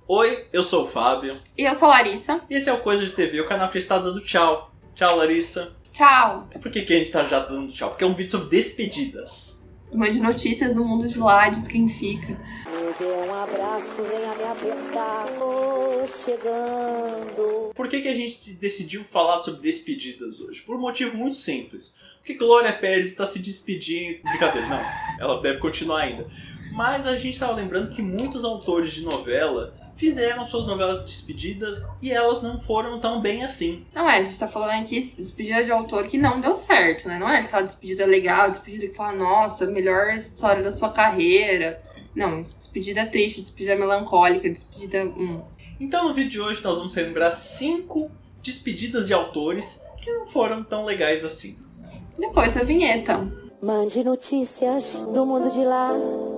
Oi, eu sou o Fábio. E eu sou a Larissa. E esse é o Coisa de TV, o canal que está dando tchau. Tchau, Larissa. Tchau. Por que a gente está já dando tchau? Porque é um vídeo sobre despedidas. Mande notícias do mundo de lá, diz quem fica. Me dê um abraço, venha me apertar, tô chegando. Por que a gente decidiu falar sobre despedidas hoje? Por um motivo muito simples. Porque Glória Pérez está se despedindo... Brincadeira, não. Ela deve continuar ainda. Mas a gente estava lembrando que muitos autores de novela fizeram suas novelas de despedidas e elas não foram tão bem assim. Não é, a gente tá falando aqui de despedida de autor que não deu certo, né? Não é aquela despedida legal, despedida que fala, nossa, melhor história da sua carreira. Sim. Não, despedida triste, despedida melancólica, despedida... Então no vídeo de hoje nós vamos relembrar 5 despedidas de autores que não foram tão legais assim. Depois da vinheta. Mande notícias do mundo de lá.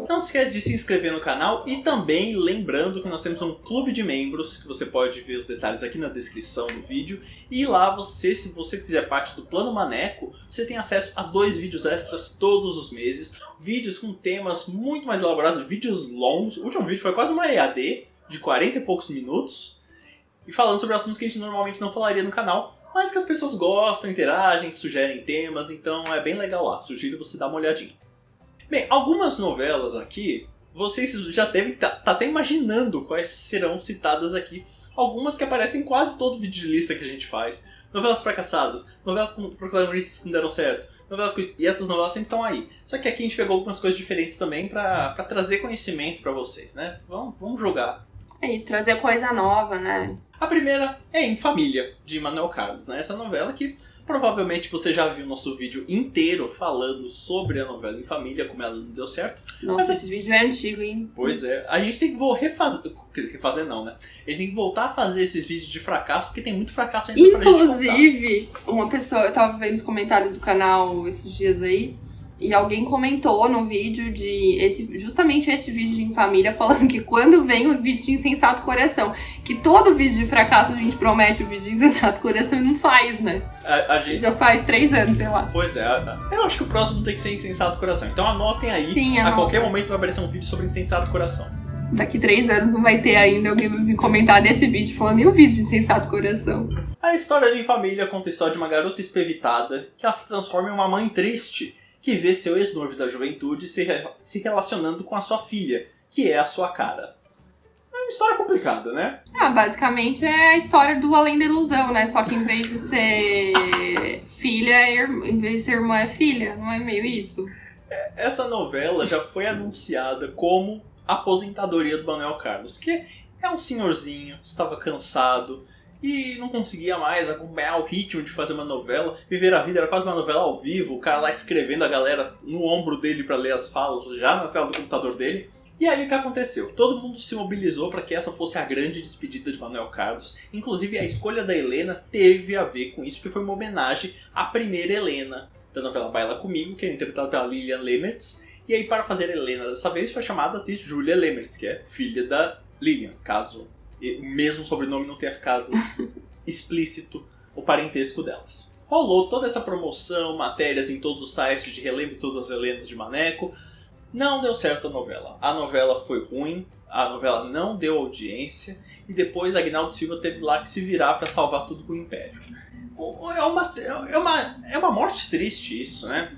Não se esquece de se inscrever no canal e também lembrando que nós temos um clube de membros, que você pode ver os detalhes aqui na descrição do vídeo. E lá se você fizer parte do Plano Maneco, você tem acesso a 2 vídeos extras todos os meses. Vídeos com temas muito mais elaborados, vídeos longos. O último vídeo foi quase uma EAD de 40 e poucos minutos. E falando sobre assuntos que a gente normalmente não falaria no canal, mas que as pessoas gostam, interagem, sugerem temas, então é bem legal lá. Sugiro você dar uma olhadinha. Bem, algumas novelas aqui, vocês já devem estar até imaginando quais serão citadas aqui. Algumas que aparecem em quase todo vídeo de lista que a gente faz. Novelas fracassadas, novelas com protagonistas que não deram certo, novelas com... E essas novelas sempre estão aí. Só que aqui a gente pegou algumas coisas diferentes também pra trazer conhecimento pra vocês, né? Vamos jogar. É isso, trazer coisa nova, né? A primeira é Em Família, de Manuel Carlos, né? Essa novela que provavelmente você já viu nosso vídeo inteiro falando sobre a novela Em Família, como ela não deu certo. Nossa, esse vídeo é antigo, hein? Pois é, a gente tem que refazer não, né? A gente tem que voltar a fazer esses vídeos de fracasso, porque tem muito fracasso ainda pra gente contar. Inclusive, uma pessoa, eu tava vendo os comentários do canal esses dias aí, e alguém comentou no vídeo justamente esse vídeo de Em Família, falando que quando vem o vídeo de Insensato Coração, que todo vídeo de fracasso a gente promete o vídeo de Insensato Coração e não faz, né? A gente... Já faz 3 anos, sei lá. Pois é, eu acho que o próximo tem que ser Insensato Coração. Então anotem aí, Sim, a qualquer momento vai aparecer um vídeo sobre Insensato Coração. Daqui 3 anos não vai ter ainda alguém vai vir comentar nesse vídeo falando, e o vídeo de Insensato Coração? A história de Em Família conta a história de uma garota espevitada que ela se transforma em uma mãe triste, que vê seu ex-noivo da juventude se relacionando com a sua filha, que é a sua cara. É uma história complicada, né? Basicamente é a história do Além da Ilusão, né? Só que em vez de ser filha, em vez de ser irmã é filha, não é meio isso? Essa novela já foi anunciada como aposentadoria do Manuel Carlos, que é um senhorzinho, estava cansado e não conseguia mais acompanhar o ritmo de fazer uma novela. Viver a Vida era quase uma novela ao vivo, o cara lá escrevendo a galera no ombro dele para ler as falas já na tela do computador dele. E aí o que aconteceu? Todo mundo se mobilizou para que essa fosse a grande despedida de Manuel Carlos. Inclusive a escolha da Helena teve a ver com isso, porque foi uma homenagem à primeira Helena da novela Baila Comigo, que era interpretada pela Lilian Lemertz. E aí para fazer a Helena dessa vez foi chamada a atriz Julia Lemertz, que é filha da Lilian, caso mesmo o sobrenome não tenha ficado explícito o parentesco delas. Rolou toda essa promoção, matérias em todos os sites de relembre todas as Helenas de Maneco. Não deu certo a novela. A novela foi ruim, a novela não deu audiência e depois Agnaldo Silva teve lá que se virar para salvar tudo com o Império. É uma morte triste isso, né?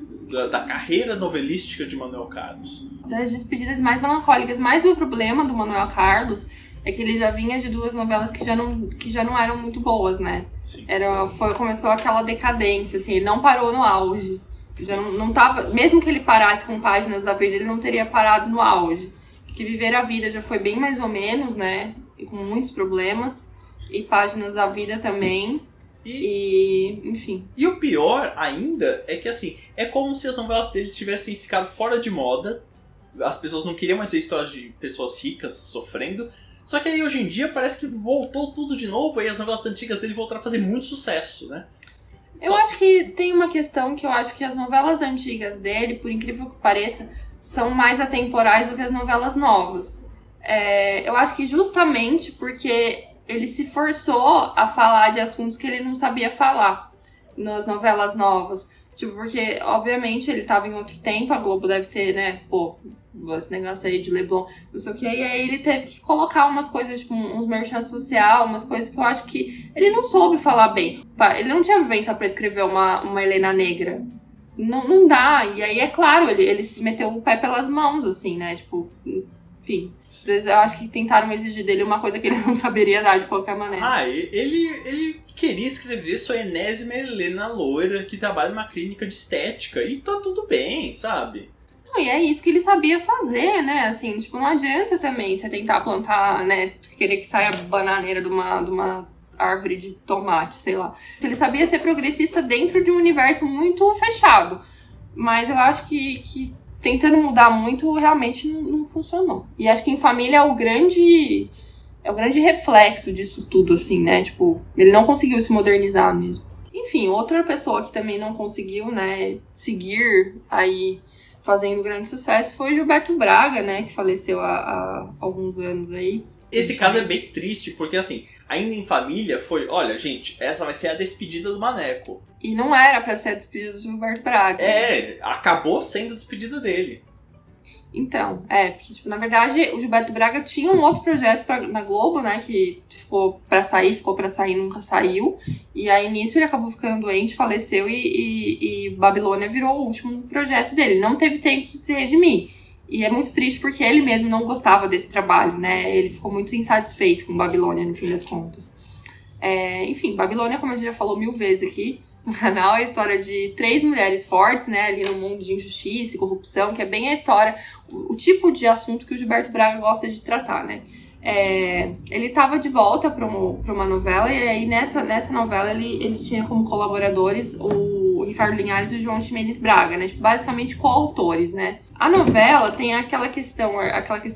Da carreira novelística de Manuel Carlos. Das despedidas mais melancólicas. Mas o problema do Manuel Carlos é que ele já vinha de 2 novelas que já não eram muito boas, né? Sim. Começou aquela decadência, assim, ele não parou no auge. Já não tava, mesmo que ele parasse com Páginas da Vida, ele não teria parado no auge. Que Viver a Vida já foi bem mais ou menos, né? E com muitos problemas. E Páginas da Vida também. Enfim. E o pior ainda é que, assim, é como se as novelas dele tivessem ficado fora de moda. As pessoas não queriam mais ver histórias de pessoas ricas sofrendo. Só que aí hoje em dia parece que voltou tudo de novo e as novelas antigas dele voltaram a fazer muito sucesso, né? Eu acho que tem uma questão que eu acho que as novelas antigas dele, por incrível que pareça, são mais atemporais do que as novelas novas. Eu acho que justamente porque ele se forçou a falar de assuntos que ele não sabia falar nas novelas novas. Tipo, porque, obviamente, ele tava em outro tempo, a Globo deve ter, né, esse negócio aí de Leblon, não sei o que, e aí ele teve que colocar umas coisas, tipo, uns merchan social, umas coisas que eu acho que ele não soube falar bem. Ele não tinha vivência pra escrever uma Helena Negra. Não dá, e aí, é claro, ele se meteu o pé pelas mãos, assim, né, tipo, enfim. Às vezes eu acho que tentaram exigir dele uma coisa que ele não saberia dar de qualquer maneira. Ele queria escrever sua enésima Helena loira que trabalha numa clínica de estética, e tá tudo bem, sabe? Não, e é isso que ele sabia fazer, né, assim, tipo, não adianta também você tentar plantar, né, querer que saia bananeira de uma árvore de tomate, sei lá. Ele sabia ser progressista dentro de um universo muito fechado, mas eu acho que tentando mudar muito realmente não funcionou. E acho que Em Família é o grande reflexo disso tudo, assim, né, tipo, ele não conseguiu se modernizar mesmo. Enfim, outra pessoa que também não conseguiu, né, seguir aí fazendo grande sucesso foi Gilberto Braga, né, que faleceu há alguns anos aí. Esse caso é bem triste, porque assim, ainda Em Família foi, olha, gente, essa vai ser a despedida do Maneco. E não era pra ser a despedida do Gilberto Braga. Acabou sendo a despedida dele. Então, porque, tipo, na verdade, o Gilberto Braga tinha um outro projeto na Globo, né, que ficou pra sair, nunca saiu. E aí, nisso, ele acabou ficando doente, faleceu e Babilônia virou o último projeto dele. Não teve tempo de se redimir. E é muito triste porque ele mesmo não gostava desse trabalho, né, ele ficou muito insatisfeito com Babilônia, no fim das contas. Enfim, Babilônia, como a gente já falou 1000 vezes aqui no canal, é a história de 3 mulheres fortes, né, ali no mundo de injustiça e corrupção, que é bem a história, o tipo de assunto que o Gilberto Braga gosta de tratar, né. Ele estava de volta para uma novela, e aí nessa novela ele tinha como colaboradores o Ricardo Linhares e o João Ximenes Braga, né, tipo, basicamente coautores, né. A novela tem aquela questão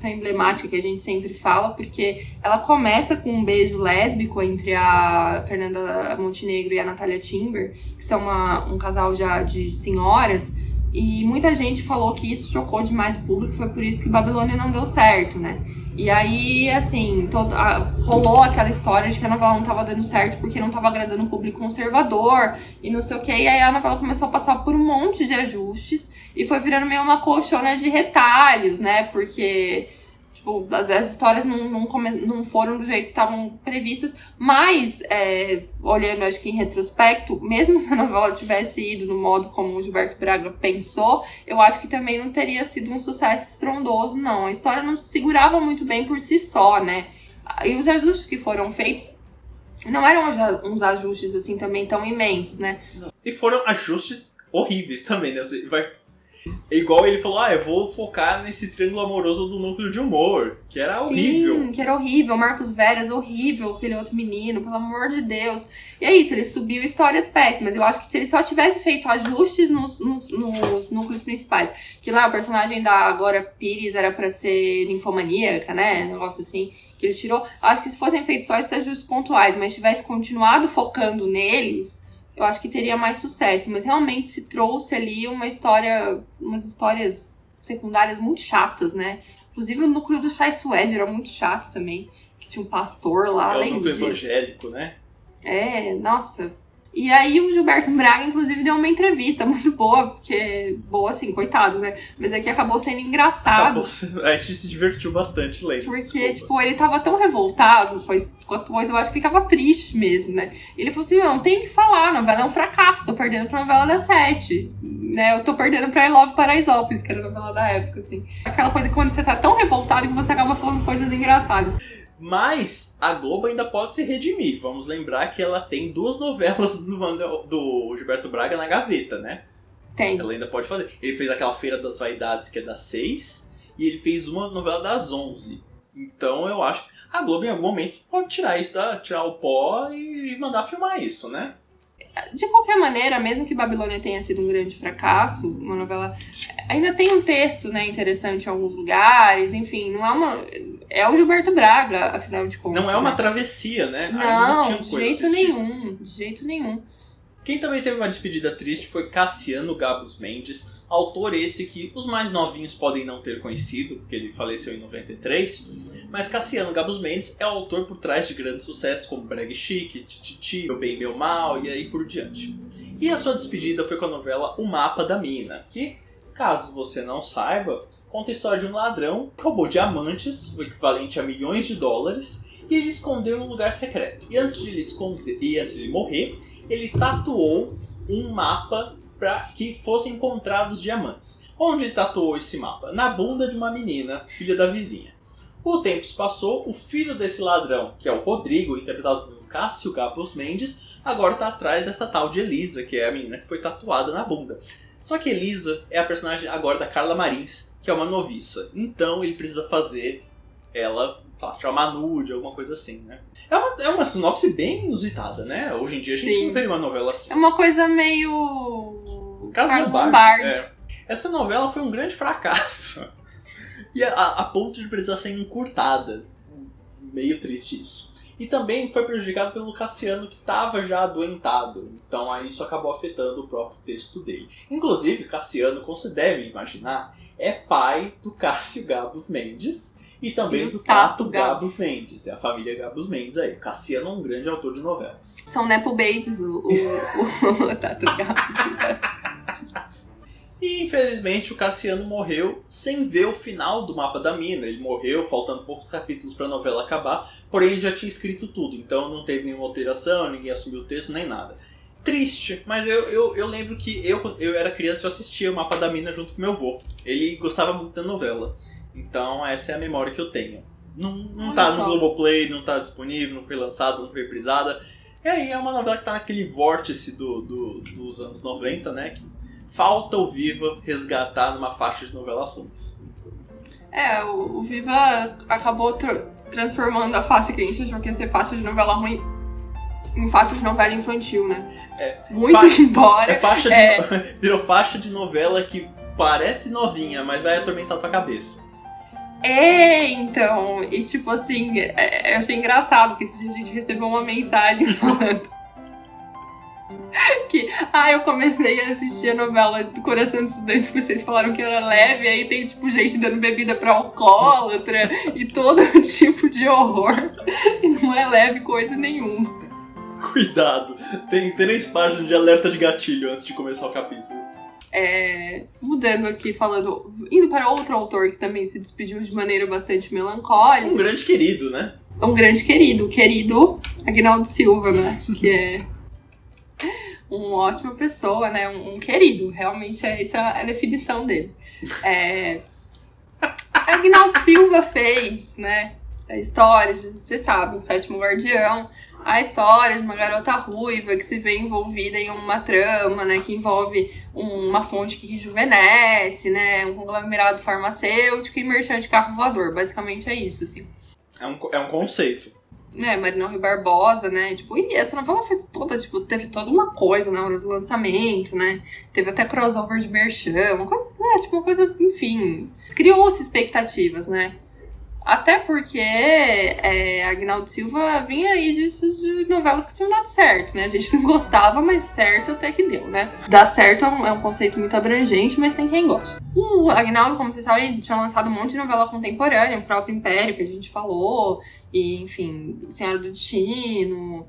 emblemática que a gente sempre fala, porque ela começa com um beijo lésbico entre a Fernanda Montenegro e a Natália Timber, que são um casal já de senhoras, e muita gente falou que isso chocou demais o público, foi por isso que Babilônia não deu certo, né. E aí, assim, rolou aquela história de que a novela não tava dando certo porque não tava agradando o público conservador e não sei o que. E aí a novela começou a passar por um monte de ajustes e foi virando meio uma colchona de retalhos, né? Porque, tipo, as histórias não foram do jeito que estavam previstas. Mas, olhando, acho que em retrospecto, mesmo se a novela tivesse ido no modo como o Gilberto Braga pensou, eu acho que também não teria sido um sucesso estrondoso, não. A história não se segurava muito bem por si só, né? E os ajustes que foram feitos não eram uns ajustes, assim, também tão imensos, né? E foram ajustes horríveis também, né? Você vai... É igual ele falou, eu vou focar nesse triângulo amoroso do núcleo de humor, que era horrível. Sim, que era horrível. Marcos Veras, horrível, aquele outro menino, pelo amor de Deus. E é isso, ele subiu histórias péssimas. Eu acho que se ele só tivesse feito ajustes nos núcleos principais, que lá o personagem da Glória Pires era pra ser ninfomaníaca, né, um negócio assim, que ele tirou. Eu acho que se fossem feitos só esses ajustes pontuais, mas tivesse continuado focando neles, eu acho que teria mais sucesso, mas realmente se trouxe ali umas histórias secundárias muito chatas, né? Inclusive o núcleo do Chai Suede era muito chato também, que tinha um pastor lá, além disso. É o núcleo evangélico, né? Nossa. E aí o Gilberto Braga, inclusive, deu uma entrevista muito boa, porque... Boa, assim, coitado, né? Mas é que acabou sendo engraçado. A gente se divertiu bastante lendo. Porque, tipo, ele tava tão revoltado com a coisa, eu acho que ele tava triste mesmo, né? Ele falou assim, eu não tenho o que falar, a novela é um fracasso, tô perdendo pra novela das 7, né? Eu tô perdendo pra I Love Paraisópolis, que era a novela da época, assim. Aquela coisa que quando você tá tão revoltado que você acaba falando coisas engraçadas. Mas a Globo ainda pode se redimir. Vamos lembrar que ela tem 2 novelas do Gilberto Braga na gaveta, né? Tem. Ela ainda pode fazer. Ele fez aquela Feira das Vaidades, que é das 6, e ele fez uma novela das 11. Então eu acho que a Globo em algum momento pode tirar o pó e mandar filmar isso, né? De qualquer maneira, mesmo que Babilônia tenha sido um grande fracasso, uma novela ainda tem um texto, né, interessante em alguns lugares, enfim, não é é o Gilberto Braga, afinal de contas. Não é uma travessia, né? Não, de jeito nenhum. Quem também teve uma despedida triste foi Cassiano Gabus Mendes, autor esse que os mais novinhos podem não ter conhecido, porque ele faleceu em 93, mas Cassiano Gabus Mendes é o autor por trás de grandes sucessos como Brega Chique, Tititi, Meu Bem Meu Mal e aí por diante. E a sua despedida foi com a novela O Mapa da Mina, que, caso você não saiba, conta a história de um ladrão que roubou diamantes, o equivalente a milhões de dólares, e ele escondeu em um lugar secreto. E antes de ele morrer, ele tatuou um mapa para que fossem encontrados diamantes. Onde ele tatuou esse mapa? Na bunda de uma menina, filha da vizinha. O tempo se passou, o filho desse ladrão, que é o Rodrigo, interpretado por Cássio Gabus Mendes, agora está atrás dessa tal de Elisa, que é a menina que foi tatuada na bunda. Só que Elisa é a personagem agora da Carla Marins, que é uma noviça. Então ele precisa fazer ela, tirar uma nude, alguma coisa assim, né? É uma sinopse bem inusitada, né? Hoje em dia a gente não vê uma novela assim. É uma coisa meio... Carlos Lombardi. Essa novela foi um grande fracasso. E a ponto de precisar ser encurtada. Meio triste isso. E também foi prejudicado pelo Cassiano, que estava já adoentado. Então aí isso acabou afetando o próprio texto dele. Inclusive, Cassiano, como você deve imaginar, é pai do Cássio Gabus Mendes e também do Tato Gabus Mendes. É a família Gabus Mendes aí. Cassiano é um grande autor de novelas. São Nepo Babies, o Tato Gabus. E infelizmente o Cassiano morreu sem ver o final do Mapa da Mina. Ele morreu faltando poucos capítulos para a novela acabar, porém ele já tinha escrito tudo, então não teve nenhuma alteração, ninguém assumiu o texto, nem nada. Triste, mas eu lembro que eu era criança e eu assistia o Mapa da Mina junto com meu avô. Ele gostava muito da novela, então essa é a memória que eu tenho. Não tá no Globoplay, não tá disponível, não foi lançada, não foi reprisada. E aí é uma novela que tá naquele vórtice dos anos 90, né, que falta o Viva resgatar numa faixa de novelas ruins. O Viva acabou transformando a faixa que a gente achou que ia ser faixa de novela ruim em faixa de novela infantil, né? Muito embora. Virou faixa de novela que parece novinha, mas vai atormentar a tua cabeça. Então. E tipo assim, eu achei engraçado que esse dia a gente recebeu uma mensagem falando que, eu comecei a assistir a novela do Coração do Estudante porque vocês falaram que era leve, aí tem tipo gente dando bebida pra alcoólatra e todo tipo de horror, e não é leve coisa nenhuma. Cuidado, tem 3 páginas de alerta de gatilho antes de começar o capítulo. Mudando aqui, indo para outro autor que também se despediu de maneira bastante melancólica. Um grande querido, né? Um grande querido, o querido Aguinaldo Silva, né? Que é uma ótima pessoa, né? Um querido, realmente essa é a definição dele. Aguinaldo Silva fez, né? A história, você sabe, o Sétimo Guardião, a história de uma garota ruiva que se vê envolvida em uma trama, né? Que envolve uma fonte que rejuvenesce, né? Um conglomerado farmacêutico e merchan de carro voador. Basicamente é isso, assim. É um conceito. Marinão Rui Barbosa, né, e essa novela fez teve toda uma coisa na hora do lançamento, né, teve até crossover de merchan, uma coisa, enfim, criou-se expectativas, né, até porque Aguinaldo Silva vinha aí de novelas que tinham dado certo, né, a gente não gostava, mas certo até que deu, né, dar certo é um conceito muito abrangente, mas tem quem gosta. O Aguinaldo, como vocês sabem, tinha lançado um monte de novela contemporânea, o próprio Império, que a gente falou, e, enfim, Senhora do Destino,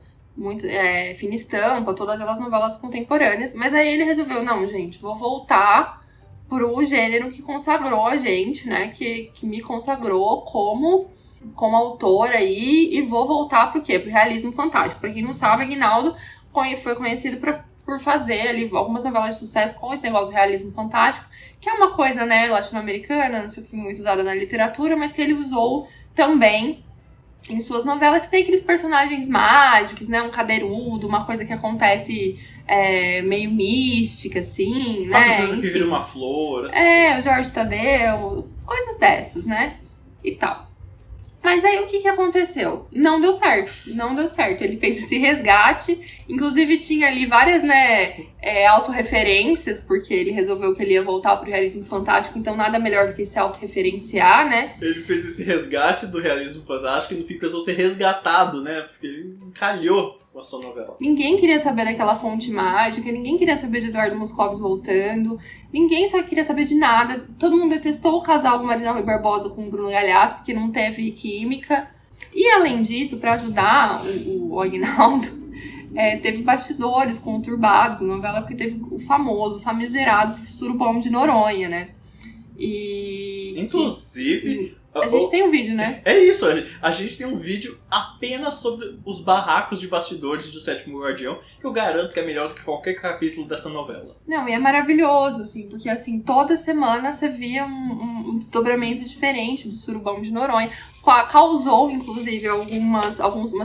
Fina Estampa, todas elas novelas contemporâneas. Mas aí ele resolveu, não, gente, vou voltar pro gênero que consagrou a gente, né? Que me consagrou como autor aí. E vou voltar pro quê? Pro realismo fantástico. Pra quem não sabe, Aguinaldo foi conhecido por fazer ali algumas novelas de sucesso com esse negócio do realismo fantástico, que é uma coisa, né, latino-americana, não sei o que, muito usada na literatura, mas que ele usou também em suas novelas, que tem aqueles personagens mágicos, né? Um cadeirudo, uma coisa que acontece meio mística, assim, né? Fábio que vira uma flor. O Jorge Tadeu, coisas dessas, né? E tal. Mas aí o que aconteceu? Não deu certo. Ele fez esse resgate, inclusive tinha ali várias, né, autorreferências, porque ele resolveu que ele ia voltar pro realismo fantástico, então nada melhor do que se autorreferenciar, né? Ele fez esse resgate do realismo fantástico e no fim precisou ser resgatado, né? Porque ele encalhou com a sua novela. Ninguém queria saber daquela fonte mágica, ninguém queria saber de Eduardo Moscovis voltando, ninguém queria saber de nada. Todo mundo detestou o casal do Marina Rui Barbosa com o Bruno Galhaço, porque não teve química. E além disso, pra ajudar o Aguinaldo, teve bastidores conturbados, a novela que teve o famigerado Surubom de Noronha, né? E... Inclusive... A gente tem um vídeo, né? É isso, a gente tem um vídeo apenas sobre os barracos de bastidores do Sétimo Guardião, que eu garanto que é melhor do que qualquer capítulo dessa novela. Não, e é maravilhoso, assim, porque assim, toda semana você via um desdobramento diferente do Surubom de Noronha. Causou, inclusive, algumas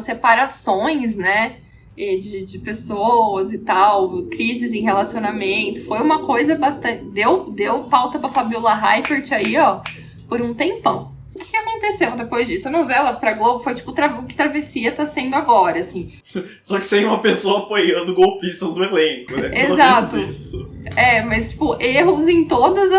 separações, né? De pessoas e tal, crises em relacionamento. Foi uma coisa bastante... Deu pauta pra Fabiola Hypert aí, ó, por um tempão. O que aconteceu depois disso? A novela pra Globo foi tipo o que Travessia tá sendo agora, assim. Só que sem uma pessoa apoiando golpistas do elenco, né? Exato. Isso. Mas tipo, erros em todas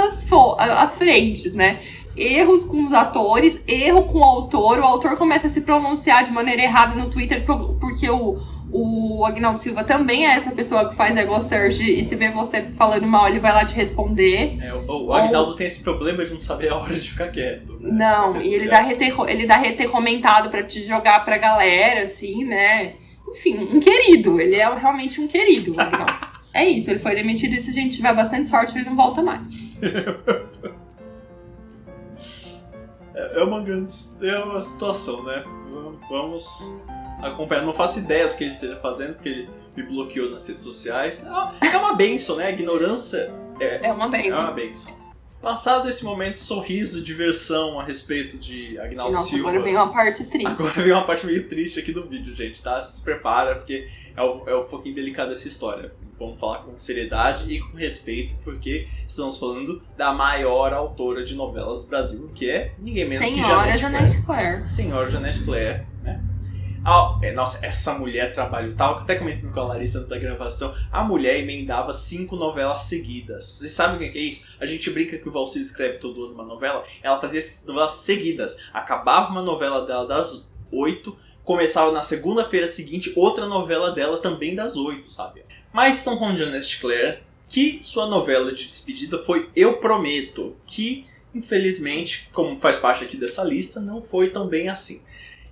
as frentes, né? Erros com os atores, erro com o autor começa a se pronunciar de maneira errada no Twitter porque o Aguinaldo Silva também é essa pessoa que faz ego search e se vê você falando mal, ele vai lá te responder. O Aguinaldo tem esse problema de não saber a hora de ficar quieto. Né? Não, e ele dá reter comentado pra te jogar pra galera, assim, né? Enfim, um querido. Ele é realmente um querido, o Aguinaldo. É isso, ele foi demitido e se a gente tiver bastante sorte, ele não volta mais. É uma situação, né? Vamos acompanhar. Não faço ideia do que ele esteja fazendo, porque ele me bloqueou nas redes sociais. É uma bênção, né? A ignorância é uma bênção. É uma bênção. Passado esse momento de sorriso, diversão a respeito de Aguinaldo Silva. Agora vem uma parte triste. Agora vem uma parte meio triste aqui do vídeo, gente, tá? Se prepara, porque é um pouquinho delicado essa história. Vamos falar com seriedade e com respeito, porque estamos falando da maior autora de novelas do Brasil, que é ninguém menos que Janete Claire. Senhora Janete Claire, né? Nossa, essa mulher trabalhou, tava até comentando com a Larissa antes da gravação, a mulher emendava 5 novelas seguidas. Vocês sabem o que é isso? A gente brinca que o Valcir escreve todo ano uma novela, ela fazia novelas seguidas. Acabava uma novela dela das 8, começava na segunda-feira seguinte outra novela dela também das 8, sabe? Mas estão falando de Janete Claire, que sua novela de despedida foi Eu Prometo, que infelizmente, como faz parte aqui dessa lista, não foi tão bem assim.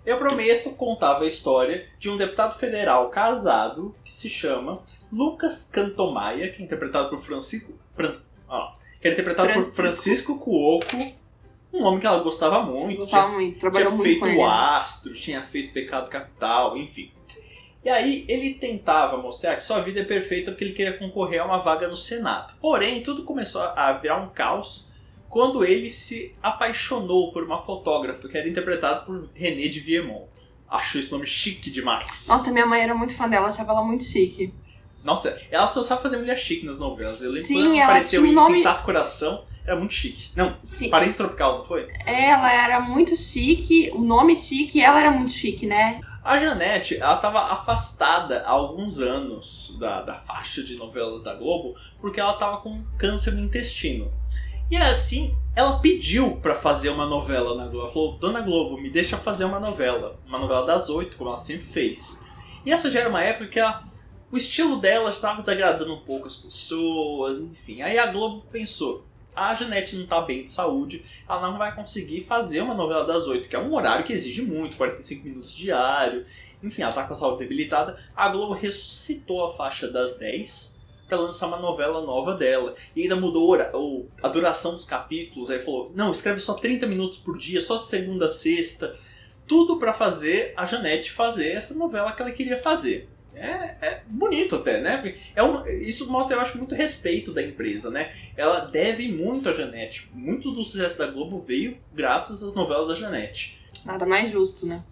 Eu Prometo contava a história de um deputado federal casado que se chama Lucas Cantomaia, que é interpretado por Francisco Cuoco, um homem que ela gostava muito. Trabalhou muito feito com ele. O Astro, tinha feito Pecado Capital, enfim. E aí ele tentava mostrar que sua vida é perfeita porque ele queria concorrer a uma vaga no Senado. Porém, tudo começou a virar um caos quando ele se apaixonou por uma fotógrafa que era interpretada por René de Viemont. Acho esse nome chique demais. Nossa, minha mãe era muito fã dela, achava ela muito chique. Nossa, ela só sabe fazer mulher chique nas novelas. Eu lembro Sim, quando ela ela apareceu tinha em um nome... Sensato Coração, era muito chique. Não, Sim. Paraíso Tropical, não foi? Ela era muito chique, o nome chique, ela era muito chique, né? A Janete, ela estava afastada há alguns anos da faixa de novelas da Globo porque ela estava com câncer no intestino. E assim, ela pediu pra fazer uma novela na Globo. Ela falou, Dona Globo, me deixa fazer uma novela das 8, como ela sempre fez. E essa já era uma época que o estilo dela já estava desagradando um pouco as pessoas, enfim. Aí a Globo pensou, a Janete não tá bem de saúde, ela não vai conseguir fazer uma novela das 8, que é um horário que exige muito, 45 minutos diário. Enfim, ela tá com a saúde debilitada. A Globo ressuscitou a faixa das 10 para lançar uma novela nova dela. E ainda mudou a duração dos capítulos. Aí falou, não, escreve só 30 minutos por dia, só de segunda a sexta. Tudo para fazer a Janete fazer essa novela que ela queria fazer. É bonito até, né? Isso mostra, eu acho, muito respeito da empresa, né? Ela deve muito a Janete. Muito do sucesso da Globo veio graças às novelas da Janete. Nada mais justo, né?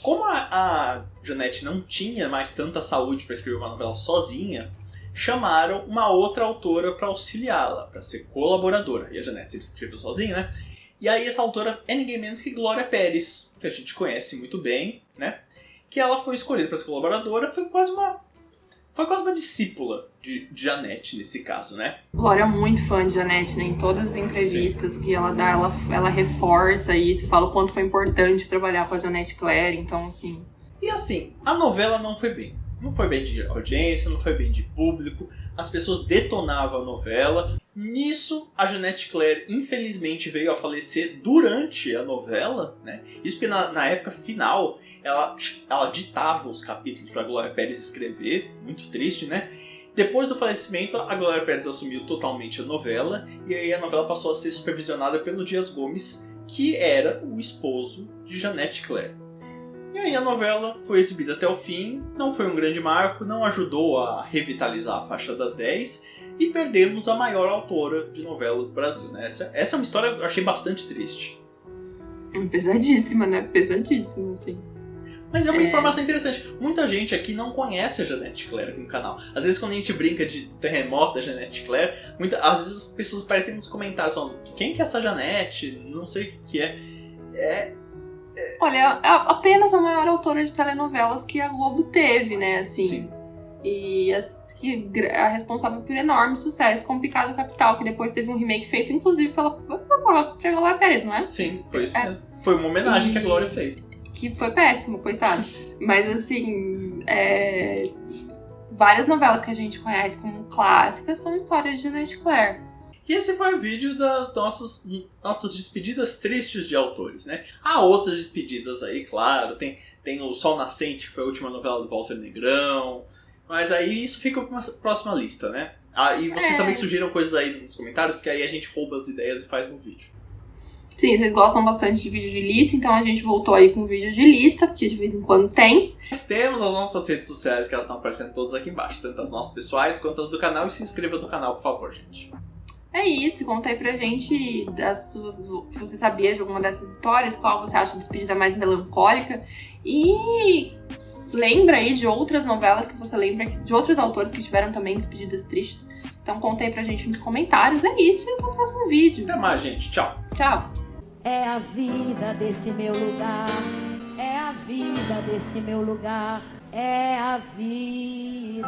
Como a Janete não tinha mais tanta saúde para escrever uma novela sozinha, chamaram uma outra autora para auxiliá-la, para ser colaboradora. E a Janete sempre escreveu sozinha, né? E aí essa autora é ninguém menos que Glória Pérez, que a gente conhece muito bem, né? Que ela foi escolhida para ser colaboradora, foi quase foi quase uma discípula de Janete nesse caso, né? Glória é muito fã de Janete, né? Em todas as entrevistas que ela dá, ela reforça isso, fala o quanto foi importante trabalhar com a Janete Claire, então assim... E assim, a novela não foi bem. Não foi bem de audiência, não foi bem de público, as pessoas detonavam a novela. Nisso, a Janete Claire, infelizmente, veio a falecer durante a novela, né? Isso porque na época final, ela ditava os capítulos para Glória Pérez escrever, muito triste, né? Depois do falecimento, a Glória Pérez assumiu totalmente a novela, e aí a novela passou a ser supervisionada pelo Dias Gomes, que era o esposo de Janete Claire. E aí a novela foi exibida até o fim, não foi um grande marco, não ajudou a revitalizar a faixa das 10, e perdemos a maior autora de novela do Brasil, né? Essa é uma história que eu achei bastante triste. Pesadíssima, né? Pesadíssima, assim. Mas é uma informação interessante. Muita gente aqui não conhece a Janete Claire aqui no canal. Às vezes quando a gente brinca de terremoto da Janete Claire, às vezes as pessoas parecem nos comentários falando: quem que é essa Janete? Não sei o que é. Olha, é apenas a maior autora de telenovelas que a Globo teve, né? Assim. Sim. E a responsável por enorme sucesso com Pecado Capital, que depois teve um remake feito, inclusive, pela Glória Pérez, não é? Sim, foi isso mesmo. Foi uma homenagem que a Glória fez. Que foi péssimo, coitado. Mas assim, várias novelas que a gente conhece como clássicas são histórias de Janete Claire. E esse foi o vídeo das nossas despedidas tristes de autores, né? Há outras despedidas aí, claro. Tem o Sol Nascente, que foi a última novela do Walter Negrão. Mas aí isso fica para uma próxima lista, né? E vocês também sugiram coisas aí nos comentários, porque aí a gente rouba as ideias e faz no vídeo. Sim, vocês gostam bastante de vídeo de lista, então a gente voltou aí com vídeo de lista, porque de vez em quando tem. Nós temos as nossas redes sociais, que elas estão aparecendo todas aqui embaixo, tanto as nossas pessoais quanto as do canal, e se inscreva no canal, por favor, gente. É isso, conta aí pra gente se você sabia de alguma dessas histórias, qual você acha a despedida mais melancólica, e lembra aí de outras novelas que você lembra, de outros autores que tiveram também despedidas tristes. Então conta aí pra gente nos comentários. É isso, e até o próximo vídeo. Até mais, gente. Tchau. Tchau. É a vida desse meu lugar, é a vida desse meu lugar, é a vida.